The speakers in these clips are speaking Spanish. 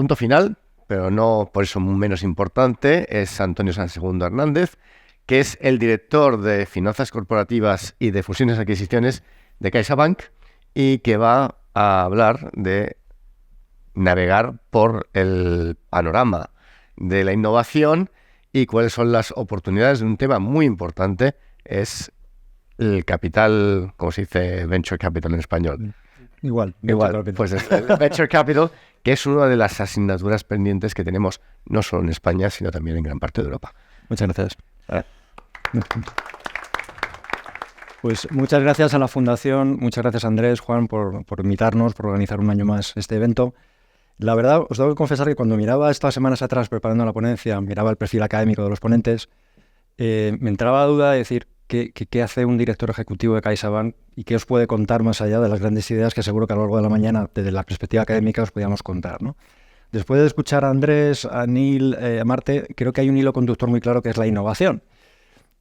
punto final, pero no por eso menos importante, es Antonio Sansegundo Hernández, que es el director de Finanzas Corporativas y de Fusiones y Adquisiciones de CaixaBank y que va a hablar de navegar por el panorama de la innovación y cuáles son las oportunidades de un tema muy importante, es el capital, ¿cómo se dice? Venture capital en español. Igual, pues el venture capital, que es una de las asignaturas pendientes que tenemos no solo en España, sino también en gran parte de Europa. Muchas gracias. Pues muchas gracias a la Fundación, muchas gracias Andrés, Juan, por invitarnos, por organizar un año más este evento. La verdad, os tengo que confesar que cuando miraba estas semanas atrás preparando la ponencia, miraba el perfil académico de los ponentes, me entraba la duda de decir qué hace un director ejecutivo de CaixaBank y qué os puede contar más allá de las grandes ideas que seguro que a lo largo de la mañana, desde la perspectiva académica, os podíamos contar, ¿no? Después de escuchar a Andrés, a Neil, a Marte, creo que hay un hilo conductor muy claro que es la innovación.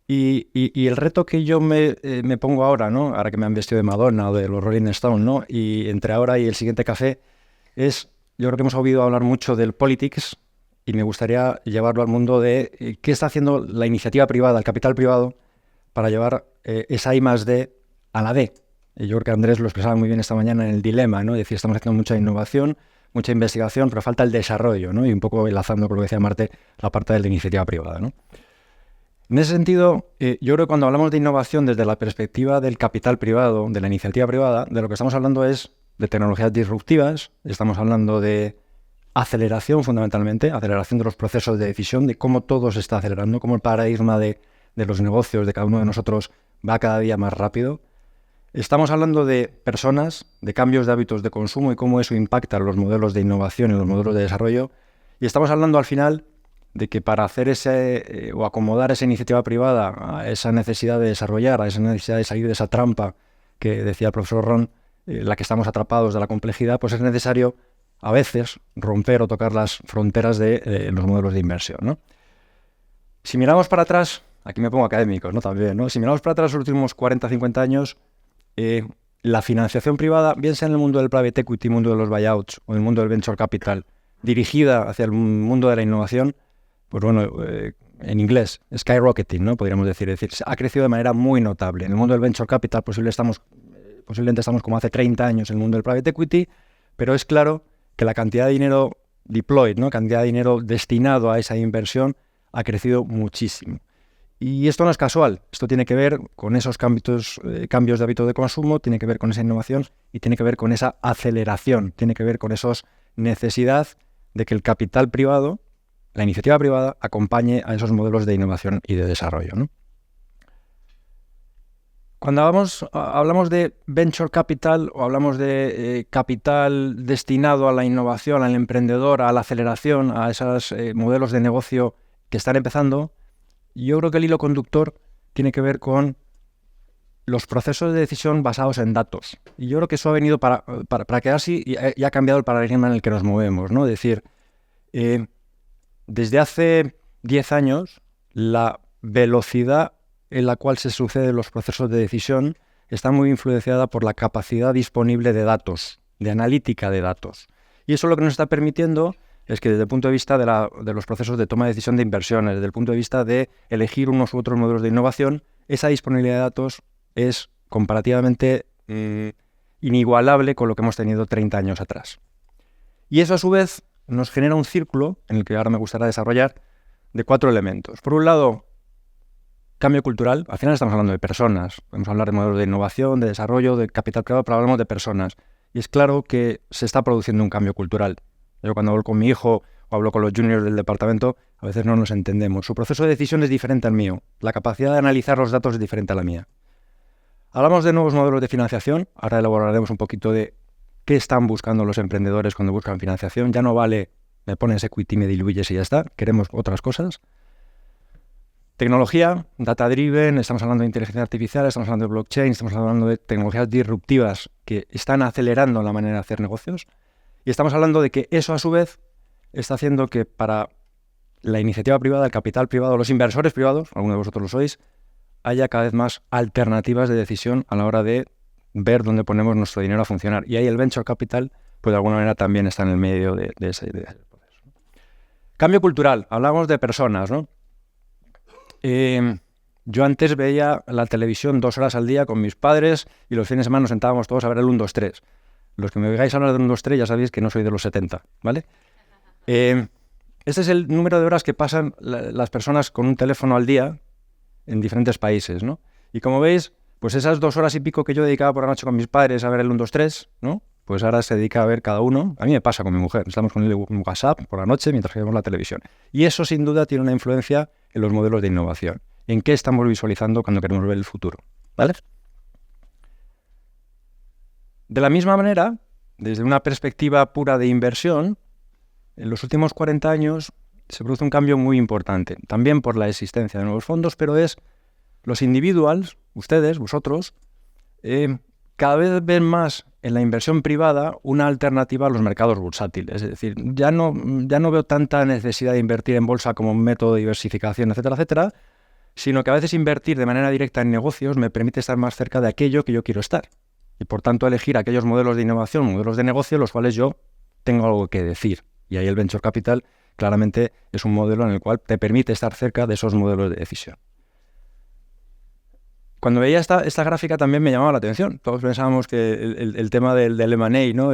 Y el reto que yo me pongo ahora, ¿no? Ahora que me han vestido de Madonna o de los Rolling Stones, ¿no? Y entre ahora y el siguiente café es, yo creo que hemos oído hablar mucho del politics y me gustaría llevarlo al mundo de qué está haciendo la iniciativa privada, el capital privado, para llevar esa I+D a la D. Y yo creo que Andrés lo expresaba muy bien esta mañana en el dilema, ¿no? Es decir, estamos haciendo mucha innovación, mucha investigación, pero falta el desarrollo, ¿no? Y un poco enlazando con lo que decía Marte, la parte de la iniciativa privada, ¿no? En ese sentido, yo creo que cuando hablamos de innovación desde la perspectiva del capital privado, de la iniciativa privada, de lo que estamos hablando es de tecnologías disruptivas, estamos hablando de aceleración fundamentalmente, aceleración de los procesos de decisión, de cómo todo se está acelerando, cómo el paradigma de los negocios de cada uno de nosotros va cada día más rápido. Estamos hablando de personas, de cambios de hábitos de consumo y cómo eso impacta los modelos de innovación y los modelos de desarrollo. Y estamos hablando al final de que para hacer o acomodar esa iniciativa privada a esa necesidad de desarrollar, a esa necesidad de salir de esa trampa que decía el profesor Ron, la que estamos atrapados de la complejidad, pues es necesario a veces romper o tocar las fronteras de los modelos de inversión, ¿no? Si miramos para atrás, aquí me pongo académico, ¿no? También, ¿no? Si miramos para atrás los últimos 40, 50 años, la financiación privada, bien sea en el mundo del private equity, mundo de los buyouts o en el mundo del venture capital, dirigida hacia el mundo de la innovación, pues bueno, en inglés, skyrocketing, ¿no? Podríamos decir. Es decir, ha crecido de manera muy notable. En el mundo del venture capital posiblemente estamos como hace 30 años en el mundo del private equity, pero es claro que la cantidad de dinero deployed, ¿no? Cantidad de dinero destinado a esa inversión ha crecido muchísimo. Y esto no es casual, esto tiene que ver con esos cambios de hábito de consumo, tiene que ver con esa innovación y tiene que ver con esa aceleración, tiene que ver con esa necesidad de que el capital privado, la iniciativa privada, acompañe a esos modelos de innovación y de desarrollo, ¿no? Cuando hablamos de venture capital o hablamos de capital destinado a la innovación, al emprendedor, a la aceleración, a esos modelos de negocio que están empezando, yo creo que el hilo conductor tiene que ver con los procesos de decisión basados en datos. Y yo creo que eso ha venido para quedarse y ha cambiado el paradigma en el que nos movemos, ¿no? Es decir, desde hace 10 años, la velocidad en la cual se suceden los procesos de decisión está muy influenciada por la capacidad disponible de datos, de analítica de datos. Y eso lo que nos está permitiendo es que desde el punto de vista de los procesos de toma de decisión de inversiones, desde el punto de vista de elegir unos u otros modelos de innovación, esa disponibilidad de datos es comparativamente inigualable con lo que hemos tenido 30 años atrás. Y eso a su vez nos genera un círculo, en el que ahora me gustaría desarrollar, de 4 elementos. Por un lado, cambio cultural. Al final estamos hablando de personas. Podemos hablar de modelos de innovación, de desarrollo, de capital privado, pero hablamos de personas. Y es claro que se está produciendo un cambio cultural. Yo cuando hablo con mi hijo o hablo con los juniors del departamento, a veces no nos entendemos. Su proceso de decisión es diferente al mío. La capacidad de analizar los datos es diferente a la mía. Hablamos de nuevos modelos de financiación. Ahora elaboraremos un poquito de qué están buscando los emprendedores cuando buscan financiación. Ya no vale, me pones equity, me diluyes y ya está. Queremos otras cosas. Tecnología, data-driven, estamos hablando de inteligencia artificial, estamos hablando de blockchain, estamos hablando de tecnologías disruptivas que están acelerando la manera de hacer negocios. Y estamos hablando de que eso, a su vez, está haciendo que para la iniciativa privada, el capital privado, los inversores privados, algunos de vosotros lo sois, haya cada vez más alternativas de decisión a la hora de ver dónde ponemos nuestro dinero a funcionar. Y ahí el venture capital, pues de alguna manera también está en el medio de ese proceso. Cambio cultural, hablamos de personas, ¿no? Yo antes veía la televisión 2 horas al día con mis padres y los fines de semana nos sentábamos todos a ver el 1, 2, 3. Los que me oigáis hablar del 1, 2, 3 ya sabéis que no soy de los 70, ¿vale? Este es el número de horas que pasan las personas con un teléfono al día en diferentes países, ¿no? Y como veis, pues esas 2 horas y pico que yo dedicaba por la noche con mis padres a ver el 1, 2, 3, ¿no? Pues ahora se dedica a ver cada uno. A mí me pasa con mi mujer. Estamos con el WhatsApp por la noche mientras vemos la televisión. Y eso sin duda tiene una influencia en los modelos de innovación. En qué estamos visualizando cuando queremos ver el futuro, ¿vale? De la misma manera, desde una perspectiva pura de inversión, en los últimos 40 años se produce un cambio muy importante, también por la existencia de nuevos fondos, pero es los individuals, ustedes, vosotros, cada vez ven más en la inversión privada una alternativa a los mercados bursátiles. Es decir, ya no veo tanta necesidad de invertir en bolsa como un método de diversificación, etcétera, etcétera, sino que a veces invertir de manera directa en negocios me permite estar más cerca de aquello que yo quiero estar. Y por tanto elegir aquellos modelos de innovación, modelos de negocio, los cuales yo tengo algo que decir. Y ahí el Venture Capital claramente es un modelo en el cual te permite estar cerca de esos modelos de decisión. Cuando veía esta gráfica también me llamaba la atención. Todos pensábamos que el tema del M&A, ¿no?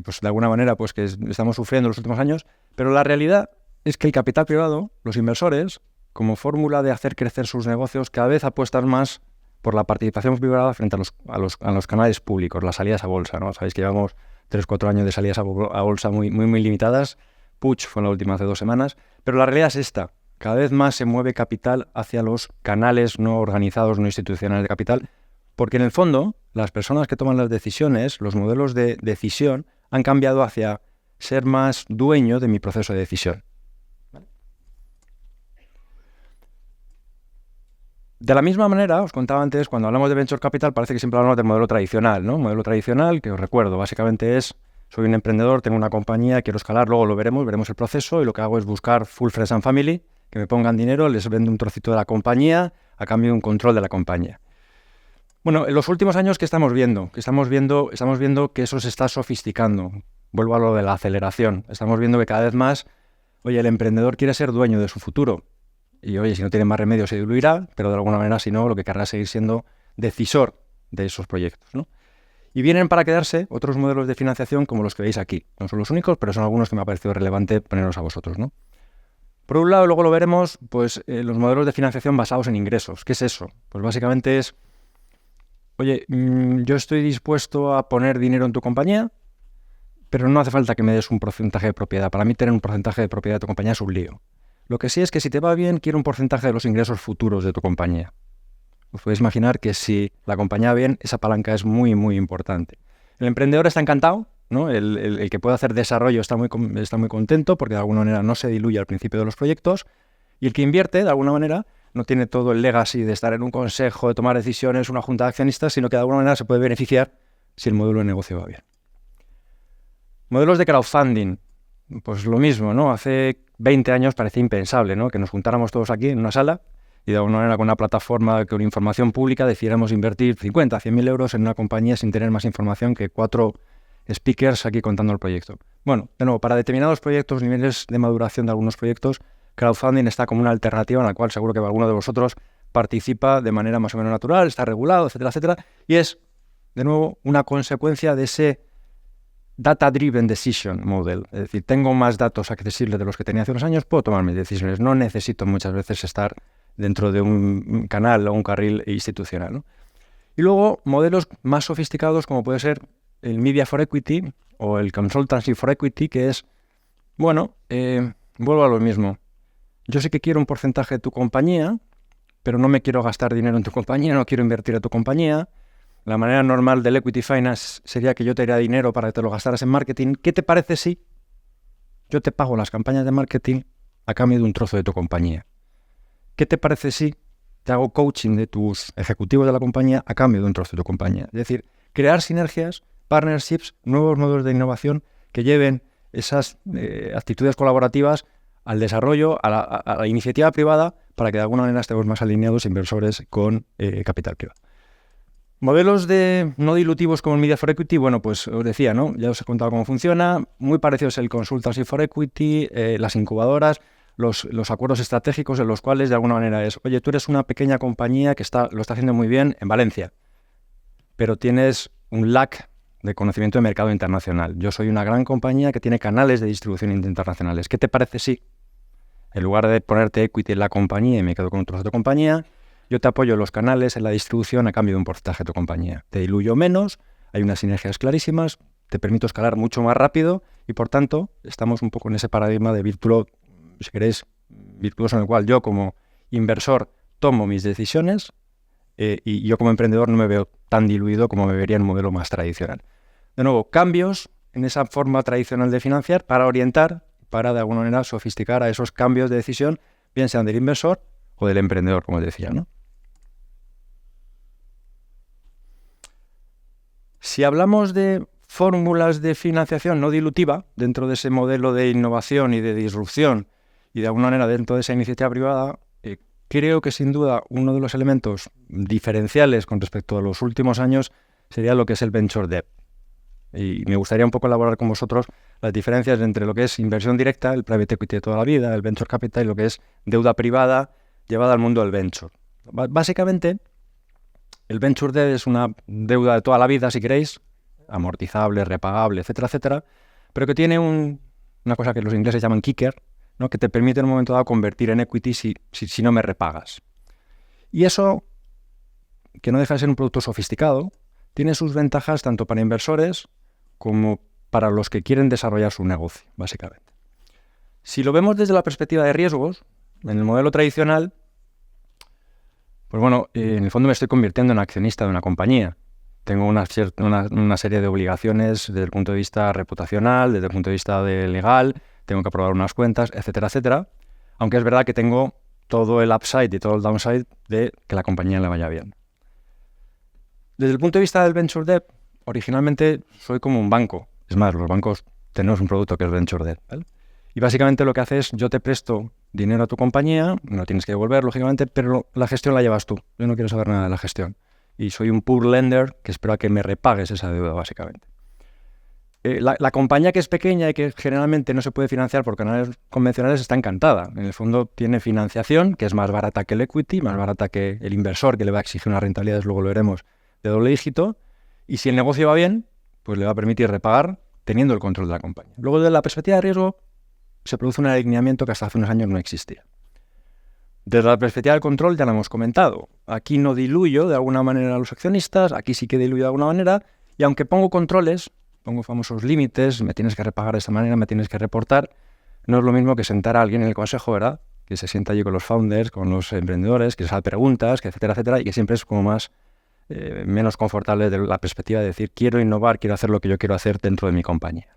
Pues de alguna manera pues que estamos sufriendo en los últimos años, pero la realidad es que el capital privado, los inversores, como fórmula de hacer crecer sus negocios, cada vez apuestan más por la participación privada frente a los canales públicos, las salidas a bolsa, ¿no? Sabéis que llevamos 3-4 años de salidas a bolsa muy limitadas. Puig fue la última hace 2 semanas, pero la realidad es esta. Cada vez más se mueve capital hacia los canales no organizados, no institucionales de capital, porque en el fondo las personas que toman las decisiones, los modelos de decisión, han cambiado hacia ser más dueño de mi proceso de decisión. ¿Vale? De la misma manera, os contaba antes, cuando hablamos de Venture Capital parece que siempre hablamos del modelo tradicional, ¿no? Modelo tradicional, que os recuerdo, básicamente es: soy un emprendedor, tengo una compañía, quiero escalar, luego lo veremos el proceso, y lo que hago es buscar full friends and family, que me pongan dinero, les vendo un trocito de la compañía a cambio de un control de la compañía. Bueno, en los últimos años, ¿qué estamos viendo? Estamos viendo que eso se está sofisticando. Vuelvo a lo de la aceleración. Estamos viendo que cada vez más, oye, el emprendedor quiere ser dueño de su futuro. Y oye, si no tiene más remedio se diluirá, pero de alguna manera, si no, lo que querrá es seguir siendo decisor de esos proyectos, ¿no? Y vienen para quedarse otros modelos de financiación como los que veis aquí. No son los únicos, pero son algunos que me ha parecido relevante poneros a vosotros, ¿no? Por un lado, luego lo veremos, pues los modelos de financiación basados en ingresos. ¿Qué es eso? Pues básicamente es, oye, yo estoy dispuesto a poner dinero en tu compañía, pero no hace falta que me des un porcentaje de propiedad. Para mí tener un porcentaje de propiedad de tu compañía es un lío. Lo que sí es que si te va bien, quiero un porcentaje de los ingresos futuros de tu compañía. Os podéis imaginar que si la compañía va bien, esa palanca es muy, muy importante. El emprendedor está encantado, ¿no? El que puede hacer desarrollo está muy contento porque de alguna manera no se diluye al principio de los proyectos, y el que invierte, de alguna manera, no tiene todo el legacy de estar en un consejo, de tomar decisiones, una junta de accionistas, sino que de alguna manera se puede beneficiar si el modelo de negocio va bien. Modelos de crowdfunding, pues lo mismo, ¿no? Hace 20 años parecía impensable, ¿no? Que nos juntáramos todos aquí en una sala y de alguna manera con una plataforma, con información pública, decidiéramos invertir 50, 100.000 euros en una compañía sin tener más información que 4 speakers aquí contando el proyecto. Bueno, de nuevo, para determinados proyectos, niveles de maduración de algunos proyectos, crowdfunding está como una alternativa en la cual seguro que alguno de vosotros participa de manera más o menos natural, está regulado, etcétera, etcétera, y es, de nuevo, una consecuencia de ese data-driven decision model. Es decir, tengo más datos accesibles de los que tenía hace unos años, puedo tomar mis decisiones, no necesito muchas veces estar dentro de un canal o un carril institucional, ¿no? Y luego, modelos más sofisticados como puede ser el Media for Equity o el Consultancy for Equity, que es, bueno, vuelvo a lo mismo. Yo sí que quiero un porcentaje de tu compañía, pero no me quiero gastar dinero en tu compañía, no quiero invertir en tu compañía. La manera normal del equity finance sería que yo te diera dinero para que te lo gastaras en marketing. ¿Qué te parece si yo te pago las campañas de marketing a cambio de un trozo de tu compañía? ¿Qué te parece si te hago coaching de tus ejecutivos de la compañía a cambio de un trozo de tu compañía? Es decir, crear sinergias, partnerships, nuevos modelos de innovación que lleven esas actitudes colaborativas al desarrollo, a la iniciativa privada, para que de alguna manera estemos más alineados inversores con capital privado. Modelos de no dilutivos como el Media for Equity, bueno, pues os decía, ¿no? Ya os he contado cómo funciona. Muy parecido es el Consultancy for Equity, las incubadoras, los acuerdos estratégicos en los cuales de alguna manera es, oye, tú eres una pequeña compañía que lo está haciendo muy bien en Valencia, pero tienes un lack de conocimiento de mercado internacional. Yo soy una gran compañía que tiene canales de distribución internacionales. ¿Qué te parece si, en lugar de ponerte equity en la compañía y me quedo con un trozo de tu compañía, yo te apoyo en los canales, en la distribución, a cambio de un porcentaje de tu compañía? Te diluyo menos, hay unas sinergias clarísimas, te permito escalar mucho más rápido y, por tanto, estamos un poco en ese paradigma de si queréis, virtuoso, en el cual yo como inversor tomo mis decisiones y yo como emprendedor no me veo tan diluido como me vería en un modelo más tradicional. De nuevo, cambios en esa forma tradicional de financiar para orientar, para de alguna manera sofisticar a esos cambios de decisión, bien sean del inversor o del emprendedor, como decía, ¿no? Si hablamos de fórmulas de financiación no dilutiva dentro de ese modelo de innovación y de disrupción y de alguna manera dentro de esa iniciativa privada, creo que sin duda uno de los elementos diferenciales con respecto a los últimos años sería lo que es el Venture Debt. Y me gustaría un poco elaborar con vosotros las diferencias entre lo que es inversión directa, el private equity de toda la vida, el venture capital, y lo que es deuda privada llevada al mundo del venture. Básicamente, el venture debt es una deuda de toda la vida, si queréis, amortizable, repagable, etcétera, etcétera, pero que tiene una cosa que los ingleses llaman kicker, ¿no? Que te permite en un momento dado convertir en equity si no me repagas. Y eso, que no deja de ser un producto sofisticado, tiene sus ventajas tanto para inversores como para los que quieren desarrollar su negocio, básicamente. Si lo vemos desde la perspectiva de riesgos, en el modelo tradicional, pues bueno, en el fondo me estoy convirtiendo en accionista de una compañía. Tengo una serie de obligaciones desde el punto de vista reputacional, desde el punto de vista legal, tengo que aprobar unas cuentas, etcétera, etcétera. Aunque es verdad que tengo todo el upside y todo el downside de que la compañía le vaya bien. Desde el punto de vista del Venture Debt, originalmente soy como un banco. Es más, los bancos tenemos un producto que es Venture Debt, ¿vale? Y básicamente lo que hace es, yo te presto dinero a tu compañía, no tienes que devolver, lógicamente, pero la gestión la llevas tú. Yo no quiero saber nada de la gestión. Y soy un poor lender que espero a que me repagues esa deuda, básicamente. La compañía que es pequeña y que generalmente no se puede financiar por canales convencionales está encantada. En el fondo tiene financiación, que es más barata que el equity, más barata que el inversor, que le va a exigir unas rentabilidades, luego lo veremos, de doble dígito, y si el negocio va bien, pues le va a permitir repagar teniendo el control de la compañía. Luego, desde la perspectiva de riesgo, se produce un alineamiento que hasta hace unos años no existía. Desde la perspectiva del control ya lo hemos comentado. Aquí no diluyo de alguna manera a los accionistas, aquí sí que diluyo de alguna manera, y aunque pongo controles, pongo famosos límites, me tienes que repagar de esta manera, me tienes que reportar, no es lo mismo que sentar a alguien en el consejo, ¿verdad? Que se sienta allí con los founders, con los emprendedores, que les haga preguntas, que etcétera, etcétera, y que siempre es como más menos confortable de la perspectiva de decir quiero innovar, quiero hacer lo que yo quiero hacer dentro de mi compañía.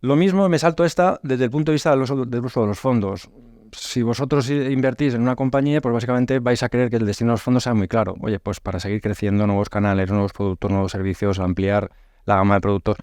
Lo mismo me salto desde el punto de vista del uso de los fondos. Si vosotros invertís en una compañía, pues básicamente vais a querer que el destino de los fondos sea muy claro. Oye, pues para seguir creciendo, nuevos canales, nuevos productos, nuevos servicios, ampliar la gama de productos.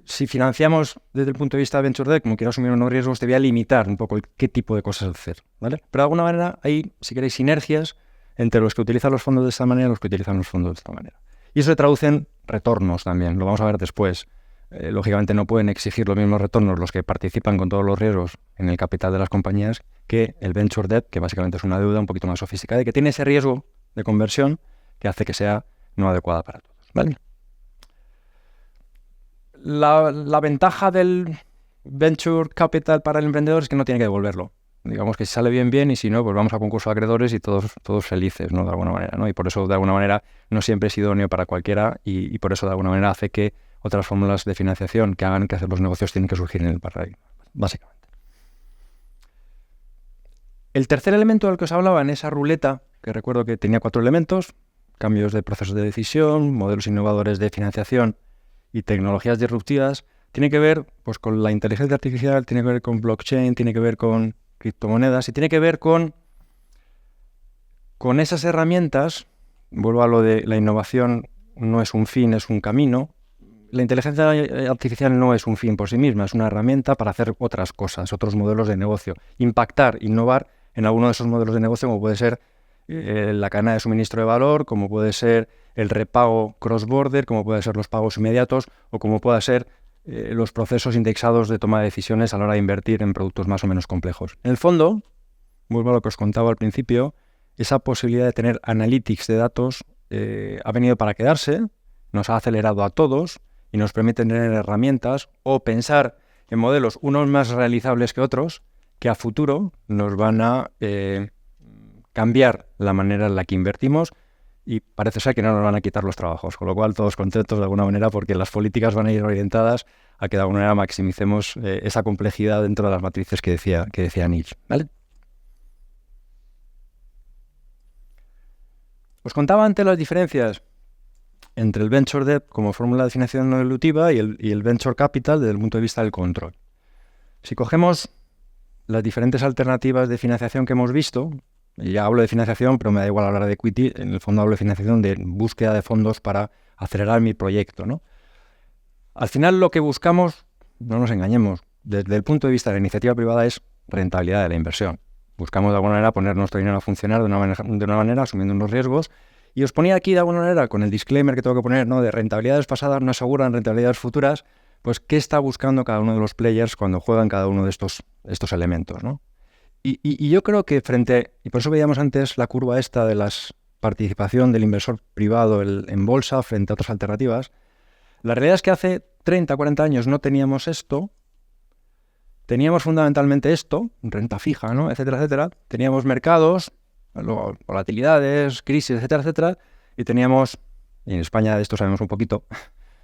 Si financiamos desde el punto de vista de Venture Debt, como quiero asumir unos riesgos, te voy a limitar un poco qué tipo de cosas hacer, ¿vale? Pero de alguna manera hay, si queréis, sinergias entre los que utilizan los fondos de esta manera y los que utilizan los fondos de esta manera. Y eso se traduce en retornos también, lo vamos a ver después. Lógicamente no pueden exigir los mismos retornos los que participan con todos los riesgos en el capital de las compañías que el Venture Debt, que básicamente es una deuda un poquito más sofisticada y que tiene ese riesgo de conversión que hace que sea no adecuada para todos, ¿vale? La ventaja del Venture Capital para el emprendedor es que no tiene que devolverlo. Digamos que si sale bien, y si no, pues vamos a concurso de acreedores y todos felices, ¿no? De alguna manera, ¿no? Y por eso, de alguna manera, no siempre es idóneo para cualquiera y por eso, de alguna manera, hace que otras fórmulas de financiación que hagan que hacer los negocios tienen que surgir en el paradigma, básicamente. El tercer elemento del que os hablaba en esa ruleta, que recuerdo que tenía 4 elementos, cambios de procesos de decisión, modelos innovadores de financiación y tecnologías disruptivas, tiene que ver pues, con la inteligencia artificial, tiene que ver con blockchain, tiene que ver con criptomonedas y tiene que ver con esas herramientas. Vuelvo a lo de la innovación, no es un fin, es un camino. La inteligencia artificial no es un fin por sí misma, es una herramienta para hacer otras cosas, otros modelos de negocio. Impactar, innovar en alguno de esos modelos de negocio, como puede ser la cadena de suministro de valor, como puede ser el repago cross-border, como pueden ser los pagos inmediatos o como pueda ser los procesos indexados de toma de decisiones a la hora de invertir en productos más o menos complejos. En el fondo, vuelvo a lo que os contaba al principio, esa posibilidad de tener analytics de datos ha venido para quedarse, nos ha acelerado a todos y nos permite tener herramientas o pensar en modelos unos más realizables que otros que a futuro nos van a cambiar la manera en la que invertimos y parece ser que no nos van a quitar los trabajos, con lo cual todos contentos de alguna manera porque las políticas van a ir orientadas a que de alguna manera maximicemos esa complejidad dentro de las matrices que decía Niche, ¿vale? Os contaba antes las diferencias entre el Venture Debt como fórmula de financiación no dilutiva y el Venture Capital desde el punto de vista del control. Si cogemos las diferentes alternativas de financiación que hemos visto, y ya hablo de financiación, pero me da igual hablar de equity, en el fondo hablo de financiación de búsqueda de fondos para acelerar mi proyecto, ¿no? Al final lo que buscamos, no nos engañemos, desde el punto de vista de la iniciativa privada es rentabilidad de la inversión. Buscamos de alguna manera poner nuestro dinero a funcionar de una manera asumiendo unos riesgos. Y os ponía aquí de alguna manera, con el disclaimer que tengo que poner, ¿no?, de rentabilidades pasadas no aseguran rentabilidades futuras, pues qué está buscando cada uno de los players cuando juegan cada uno de estos elementos, ¿no? Y yo creo que y por eso veíamos antes la curva esta de la participación del inversor privado en bolsa frente a otras alternativas, la realidad es que hace 30, 40 años no teníamos esto, teníamos fundamentalmente esto, renta fija, ¿no?, etcétera, etcétera, teníamos mercados, luego volatilidades, crisis, etcétera, etcétera, y en España de esto sabemos un poquito,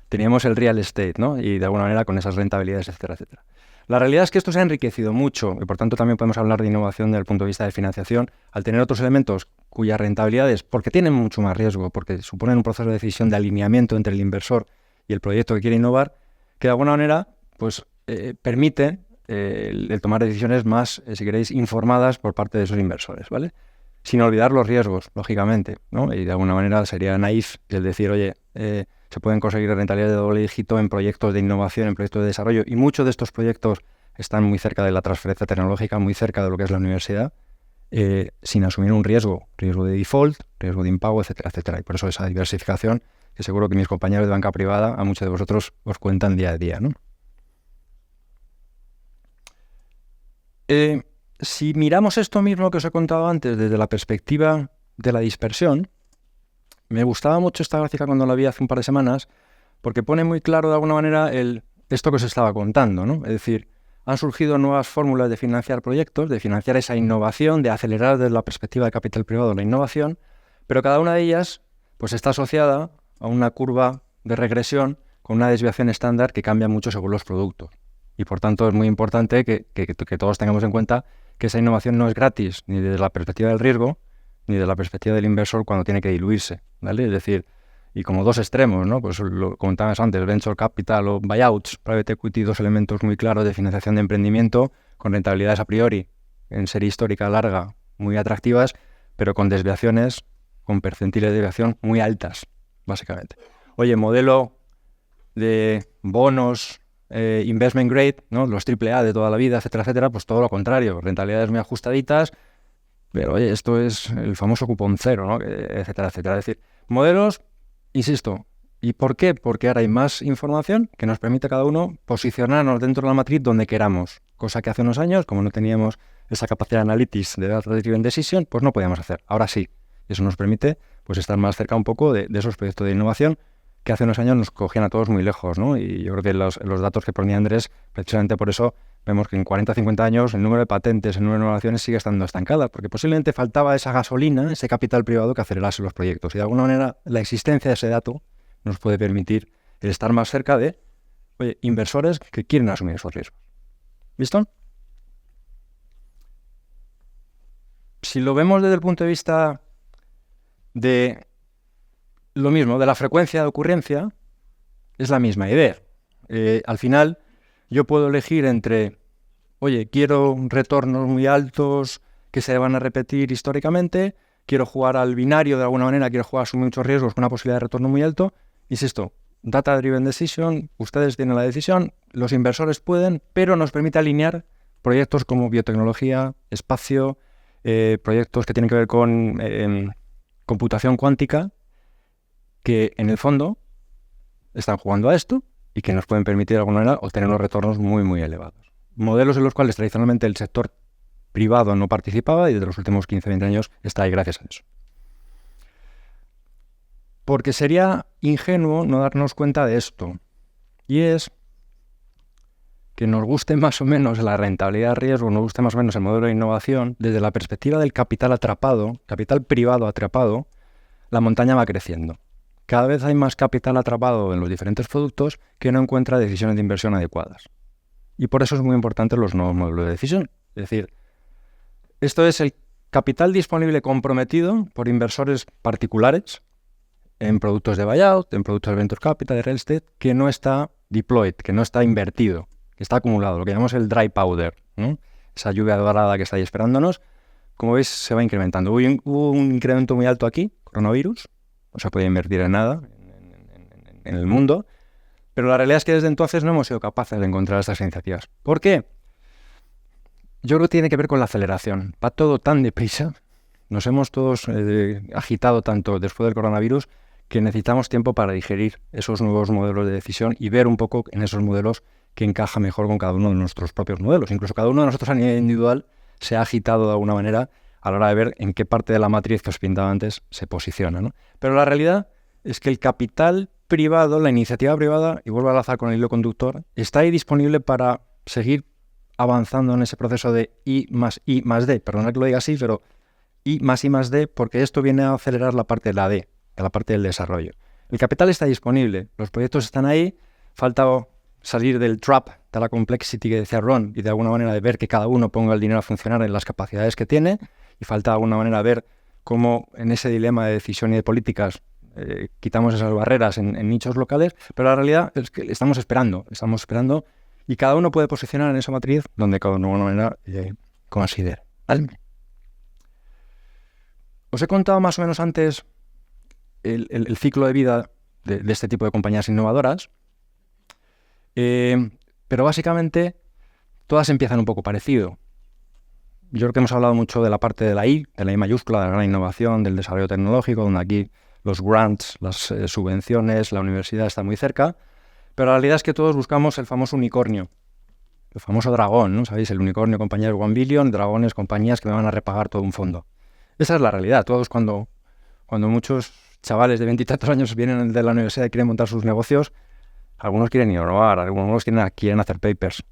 teníamos el real estate, ¿no?, y de alguna manera con esas rentabilidades, etcétera, etcétera. La realidad es que esto se ha enriquecido mucho y por tanto también podemos hablar de innovación desde el punto de vista de financiación al tener otros elementos cuyas rentabilidades, porque tienen mucho más riesgo, porque suponen un proceso de decisión de alineamiento entre el inversor y el proyecto que quiere innovar, que de alguna manera pues permite el tomar decisiones más, si queréis, informadas por parte de esos inversores, ¿vale? Sin olvidar los riesgos, lógicamente, ¿no? Y de alguna manera sería naif el decir, oye, se pueden conseguir rentabilidades de doble dígito en proyectos de innovación, en proyectos de desarrollo, y muchos de estos proyectos están muy cerca de la transferencia tecnológica, muy cerca de lo que es la universidad, sin asumir un riesgo de default, riesgo de impago, etcétera, etcétera. Y por eso esa diversificación, que seguro que mis compañeros de banca privada, a muchos de vosotros os cuentan día a día, ¿no? Si miramos esto mismo que os he contado antes desde la perspectiva de la dispersión, me gustaba mucho esta gráfica cuando la vi hace un par de semanas, porque pone muy claro de alguna manera esto que os estaba contando, ¿no? Es decir, han surgido nuevas fórmulas de financiar proyectos, de financiar esa innovación, de acelerar desde la perspectiva de capital privado la innovación, pero cada una de ellas pues está asociada a una curva de regresión con una desviación estándar que cambia mucho según los productos. Y por tanto es muy importante que todos tengamos en cuenta que esa innovación no es gratis, ni desde la perspectiva del riesgo, ni desde la perspectiva del inversor cuando tiene que diluirse, ¿vale? Es decir, y como dos extremos, ¿no? Pues lo comentabas antes, venture capital o buyouts, private equity, dos elementos muy claros de financiación de emprendimiento con rentabilidades a priori en serie histórica larga muy atractivas, pero con desviaciones, con percentiles de desviación muy altas, básicamente. Oye, modelo de bonos investment grade, ¿no?, los AAA de toda la vida, etcétera, etcétera, pues todo lo contrario, rentabilidades muy ajustaditas, pero oye, esto es el famoso cupón cero, ¿no?, etcétera, etcétera. Es decir, modelos, insisto, ¿y por qué? Porque ahora hay más información que nos permite a cada uno posicionarnos dentro de la matriz donde queramos, cosa que hace unos años, como no teníamos esa capacidad de analytics de data driven decision, pues no podíamos hacer. Ahora sí, eso nos permite pues estar más cerca un poco de esos proyectos de innovación que hace unos años nos cogían a todos muy lejos, ¿no? Y yo creo que los datos que ponía Andrés, precisamente por eso vemos que en 40 o 50 años el número de patentes, el número de innovaciones sigue estando estancada, porque posiblemente faltaba esa gasolina, ese capital privado que acelerase los proyectos. Y de alguna manera la existencia de ese dato nos puede permitir el estar más cerca de inversores que quieren asumir esos riesgos. ¿Visto? Si lo vemos desde el punto de vista de lo mismo, de la frecuencia de ocurrencia, es la misma idea. Al final, yo puedo elegir entre, oye, quiero retornos muy altos que se van a repetir históricamente, quiero jugar al binario de alguna manera, quiero jugar a asumir muchos riesgos con una posibilidad de retorno muy alto. Insisto, data driven decision, ustedes tienen la decisión, los inversores pueden, pero nos permite alinear proyectos como biotecnología, espacio, proyectos que tienen que ver con computación cuántica, que en el fondo están jugando a esto y que nos pueden permitir de alguna manera obtener unos retornos muy, muy elevados. Modelos en los cuales tradicionalmente el sector privado no participaba y desde los últimos 15-20 años está ahí gracias a eso. Porque sería ingenuo no darnos cuenta de esto. Y es que nos guste más o menos la rentabilidad de riesgo, nos guste más o menos el modelo de innovación, desde la perspectiva del capital atrapado, capital privado atrapado, la montaña va creciendo. Cada vez hay más capital atrapado en los diferentes productos que no encuentra decisiones de inversión adecuadas. Y por eso es muy importante los nuevos modelos de decisión. Es decir, esto es el capital disponible comprometido por inversores particulares en productos de buyout, en productos de venture capital, de real estate, que no está deployed, que no está invertido, que está acumulado, lo que llamamos el dry powder, ¿no? Esa lluvia dorada que está ahí esperándonos, como veis, se va incrementando. Hubo un incremento muy alto aquí, coronavirus, no se podía invertir en nada en el mundo, pero la realidad es que desde entonces no hemos sido capaces de encontrar estas iniciativas. ¿Por qué? Yo creo que tiene que ver con la aceleración. Va todo tan deprisa, nos hemos todos agitado tanto después del coronavirus, que necesitamos tiempo para digerir esos nuevos modelos de decisión y ver un poco en esos modelos que encaja mejor con cada uno de nuestros propios modelos. Incluso cada uno de nosotros a nivel individual se ha agitado de alguna manera a la hora de ver en qué parte de la matriz que os pintaba antes se posiciona, ¿no? Pero la realidad es que el capital privado, la iniciativa privada, y vuelvo a enlazar con el hilo conductor, está ahí disponible para seguir avanzando en ese proceso de I más D. Perdonad que lo diga así, pero I más D, porque esto viene a acelerar la parte de la D, de la parte del desarrollo. El capital está disponible, los proyectos están ahí, falta salir del trap de la complexity que decía Ron y de alguna manera de ver que cada uno ponga el dinero a funcionar en las capacidades que tiene, y falta de alguna manera ver cómo en ese dilema de decisión y de políticas quitamos esas barreras en nichos locales, pero la realidad es que estamos esperando y cada uno puede posicionar en esa matriz donde cada uno de alguna manera considere. ¿Vale? Os he contado más o menos antes el ciclo de vida de este tipo de compañías innovadoras, pero básicamente todas empiezan un poco parecido. Yo creo que hemos hablado mucho de la parte de la I mayúscula, de la gran innovación, del desarrollo tecnológico, donde aquí los grants, las subvenciones, la universidad está muy cerca, pero la realidad es que todos buscamos el famoso unicornio, el famoso dragón, ¿no? ¿Sabéis? El unicornio, compañías 1 billion, dragones, compañías que me van a repagar todo un fondo. Esa es la realidad. Todos cuando muchos chavales de 20 y tantos años vienen de la universidad y quieren montar sus negocios, algunos quieren innovar, algunos quieren hacer papers.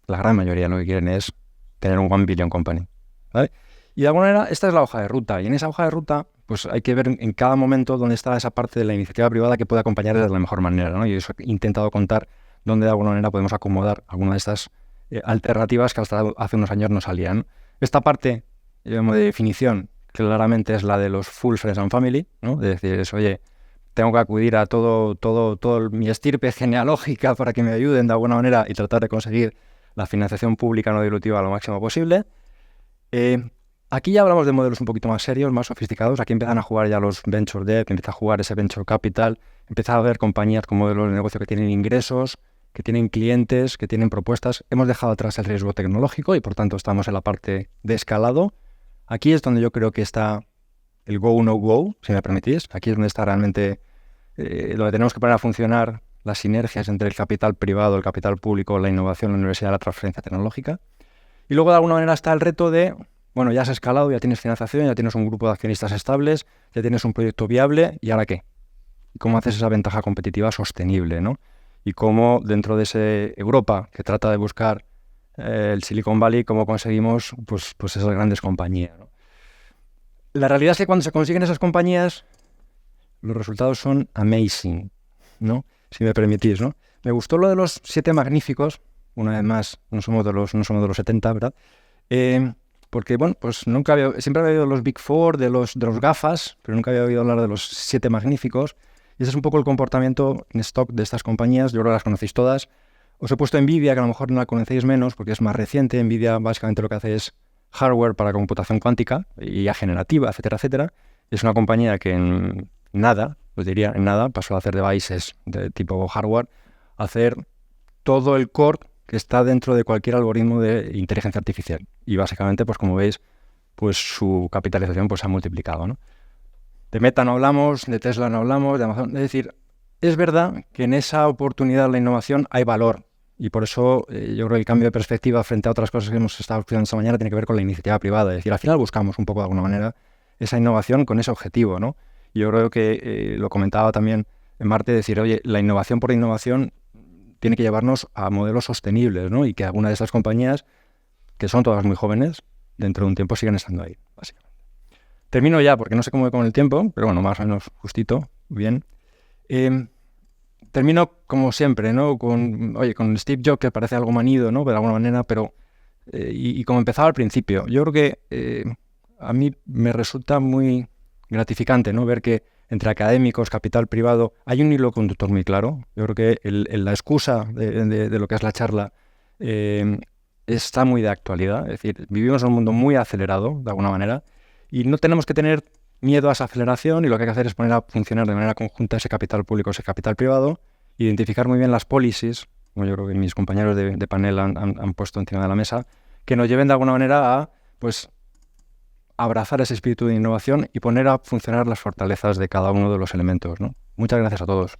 La gran mayoría lo que quieren es tener un 1 billion company, ¿vale? Y de alguna manera esta es la hoja de ruta. Y en esa hoja de ruta pues hay que ver en cada momento dónde está esa parte de la iniciativa privada que puede acompañar de la mejor manera, ¿no? Y eso he intentado contar dónde de alguna manera podemos acomodar alguna de estas alternativas que hasta hace unos años no salían. Esta parte, digamos, de definición claramente es la de los full friends and family, ¿no? De decir, oye, tengo que acudir a todo mi estirpe genealógica para que me ayuden de alguna manera y tratar de conseguir la financiación pública no dilutiva lo máximo posible. Aquí ya hablamos de modelos un poquito más serios, más sofisticados. Aquí empiezan a jugar ya los venture debt, empieza a jugar ese venture capital, empieza a haber compañías con modelos de negocio que tienen ingresos, que tienen clientes, que tienen propuestas. Hemos dejado atrás el riesgo tecnológico y por tanto estamos en la parte de escalado. Aquí es donde yo creo que está el go, no go, si me permitís. Aquí es donde está realmente, donde tenemos que poner a funcionar las sinergias entre el capital privado, el capital público, la innovación, la universidad, la transferencia tecnológica. Y luego de alguna manera está el reto de, bueno, ya has escalado, ya tienes financiación, ya tienes un grupo de accionistas estables, ya tienes un proyecto viable, ¿y ahora qué? ¿Cómo haces esa ventaja competitiva sostenible, ¿no? Y cómo dentro de ese Europa que trata de buscar el Silicon Valley, cómo conseguimos pues esas grandes compañías, ¿no? La realidad es que cuando se consiguen esas compañías, los resultados son amazing, ¿no? Si me permitís, ¿no? Me gustó lo de los 7 magníficos, una vez más, no somos de los 70, ¿verdad? Porque, bueno, pues siempre había oído los Big Four, de los gafas, pero nunca había oído hablar de los 7 magníficos. Y ese es un poco el comportamiento en stock de estas compañías. Yo creo que las conocéis todas. Os he puesto Nvidia, que a lo mejor no la conocéis menos, porque es más reciente. Nvidia básicamente lo que hace es hardware para computación cuántica y ya generativa, etcétera, etcétera. Es una compañía que en nada, os diría, en nada, pasó a hacer devices de tipo hardware, a hacer todo el core que está dentro de cualquier algoritmo de inteligencia artificial. Y básicamente, pues como veis, pues su capitalización pues, se ha multiplicado, ¿no? De Meta no hablamos, de Tesla no hablamos, de Amazon. Es decir, es verdad que en esa oportunidad de la innovación hay valor. Y por eso yo creo que el cambio de perspectiva frente a otras cosas que hemos estado estudiando esta mañana tiene que ver con la iniciativa privada. Es decir, al final buscamos un poco de alguna manera esa innovación con ese objetivo, ¿no? Y yo creo que lo comentaba también en Marte, decir, oye, la innovación por innovación tiene que llevarnos a modelos sostenibles, ¿no? Y que alguna de estas compañías, que son todas muy jóvenes, dentro de un tiempo sigan estando ahí, básicamente. Termino ya, porque no sé cómo voy con el tiempo, pero bueno, más o menos justito, bien. Termino como siempre, ¿no? Con Steve Jobs, que parece algo manido, ¿no? De alguna manera, pero... y como empezaba al principio, yo creo que a mí me resulta muy gratificante, ¿no? Ver que entre académicos, capital privado, hay un hilo conductor muy claro. Yo creo que la excusa de lo que es la charla está muy de actualidad. Es decir, vivimos en un mundo muy acelerado, de alguna manera, y no tenemos que tener miedo a esa aceleración, y lo que hay que hacer es poner a funcionar de manera conjunta ese capital público, ese capital privado, identificar muy bien las policies, como yo creo que mis compañeros de panel han puesto encima de la mesa, que nos lleven de alguna manera a pues, abrazar ese espíritu de innovación y poner a funcionar las fortalezas de cada uno de los elementos, ¿no? Muchas gracias a todos.